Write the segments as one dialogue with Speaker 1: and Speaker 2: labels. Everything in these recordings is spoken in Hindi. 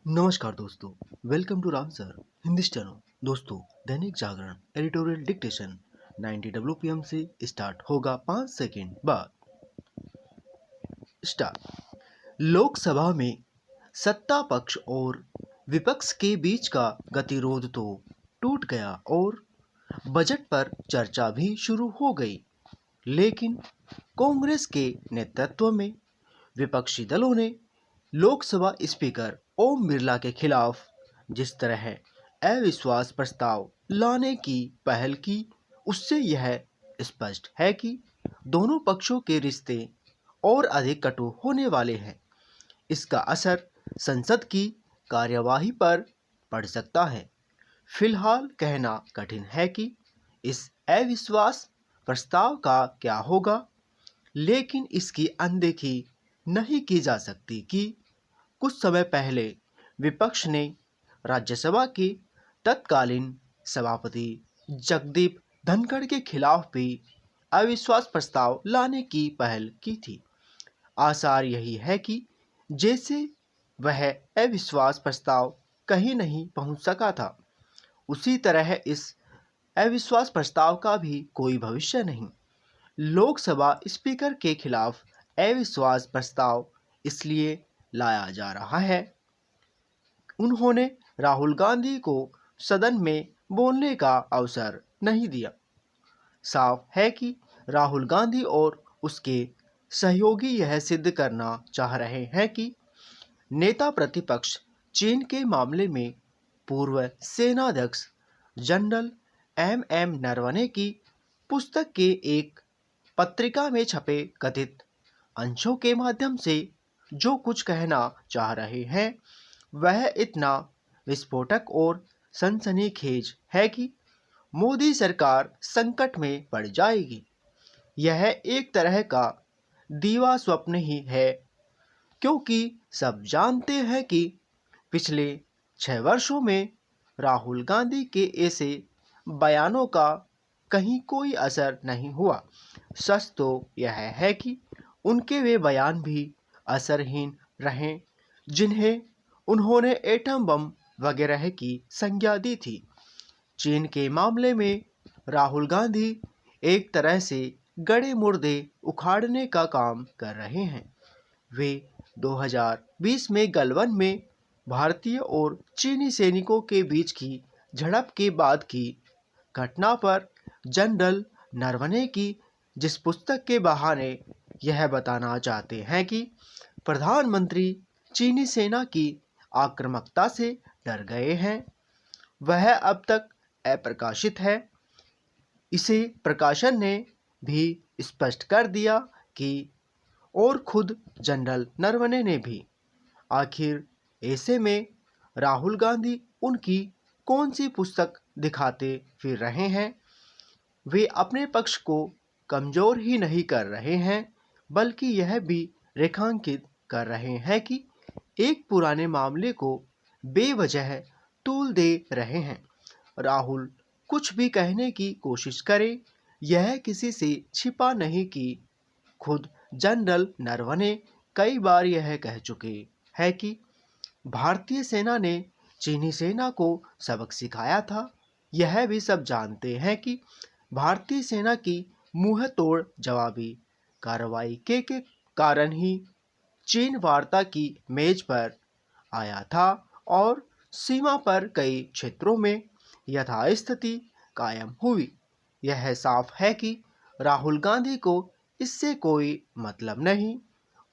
Speaker 1: नमस्कार दोस्तों, welcome to Ram sir Hindi channel. दोस्तों, Dainik Jagran editorial dictation 90 WPM से स्टार्ट होगा 5 सेकंड बाद। स्टार्ट। लोकसभा में सत्ता पक्ष और विपक्ष के बीच का गतिरोध तो टूट गया और बजट पर चर्चा भी शुरू हो गई, लेकिन कांग्रेस के नेतृत्व में विपक्षी दलों ने लोकसभा स्पीकर ओम बिरला के खिलाफ जिस तरह अविश्वास प्रस्ताव लाने की पहल की, उससे यह स्पष्ट है कि दोनों पक्षों के रिश्ते और अधिक कटु होने वाले हैं। इसका असर संसद की कार्यवाही पर पड़ सकता है। फिलहाल कहना कठिन है कि इस अविश्वास प्रस्ताव का क्या होगा, लेकिन इसकी अनदेखी नहीं की जा सकती कि कुछ समय पहले विपक्ष ने राज्यसभा के तत्कालीन सभापति जगदीप धनखड़ के खिलाफ भी अविश्वास प्रस्ताव लाने की पहल की थी। आसार यही है कि जैसे वह अविश्वास प्रस्ताव कहीं नहीं पहुंच सका था, उसी तरह इस अविश्वास प्रस्ताव का भी कोई भविष्य नहीं। लोकसभा स्पीकर के खिलाफ अविश्वास प्रस्ताव इसलिए लाया जा रहा है, उन्होंने राहुल गांधी को सदन में बोलने का अवसर नहीं दिया। साफ है कि राहुल गांधी और उसके सहयोगी यह सिद्ध करना चाह रहे हैं कि नेता प्रतिपक्ष चीन के मामले में पूर्व सेनाध्यक्ष जनरल MM नरवणे की पुस्तक के एक पत्रिका में छपे कथित अंशों के माध्यम से जो कुछ कहना चाह रहे हैं, वह इतना विस्फोटक और सनसनीखेज है कि मोदी सरकार संकट में पड़ जाएगी। यह एक तरह का दीवा स्वप्न ही है, क्योंकि सब जानते हैं कि पिछले 6 वर्षों में राहुल गांधी के ऐसे बयानों का कहीं कोई असर नहीं हुआ। सच तो यह है कि उनके वे बयान भी असरहीन रहे जिन्हें उन्होंने एटम बम वगैरह की संज्ञा दी थी। चीन के मामले में राहुल गांधी एक तरह से गड़े मुर्दे उखाड़ने का काम कर रहे हैं। वे 2020 में गलवान में भारतीय और चीनी सैनिकों के बीच की झड़प के बाद की घटना पर जनरल नरवणे की जिस पुस्तक के बहाने यह बताना चाहते हैं कि प्रधानमंत्री चीनी सेना की आक्रामकता से डर गए हैं, वह अब तक अप्रकाशित है। इसे प्रकाशन ने भी स्पष्ट कर दिया कि और खुद जनरल नरवणे ने भी। आखिर ऐसे में राहुल गांधी उनकी कौन सी पुस्तक दिखाते फिर रहे हैं? वे अपने पक्ष को कमजोर ही नहीं कर रहे हैं, बल्कि यह भी रेखांकित कर रहे हैं कि एक पुराने मामले को बेवजह तूल दे रहे हैं। राहुल कुछ भी कहने की कोशिश करे, यह किसी से छिपा नहीं कि खुद जनरल नरवणे कई बार यह कह चुके हैं कि भारतीय सेना ने चीनी सेना को सबक सिखाया था। यह भी सब जानते हैं कि भारतीय सेना की मुंह तोड़ जवाबी कार्रवाई के कारण ही चीन वार्ता की मेज पर आया था और सीमा पर कई क्षेत्रों में यथास्थिति कायम हुई। यह साफ है कि राहुल गांधी को इससे कोई मतलब नहीं।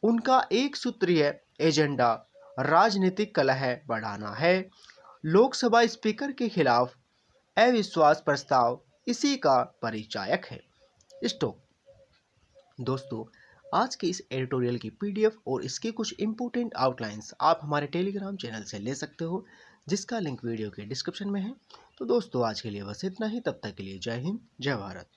Speaker 1: उनका एक सूत्रीय एजेंडा राजनीतिक कलह बढ़ाना है। लोकसभा स्पीकर के खिलाफ अविश्वास प्रस्ताव इसी का परिचायक है। स्टॉप। दोस्तों, आज के इस एडिटोरियल की PDF और इसके कुछ इंपॉर्टेंट आउटलाइंस आप हमारे टेलीग्राम चैनल से ले सकते हो, जिसका लिंक वीडियो के डिस्क्रिप्शन में है। तो दोस्तों, आज के लिए बस इतना ही। तब तक के लिए जय हिंद, जय भारत।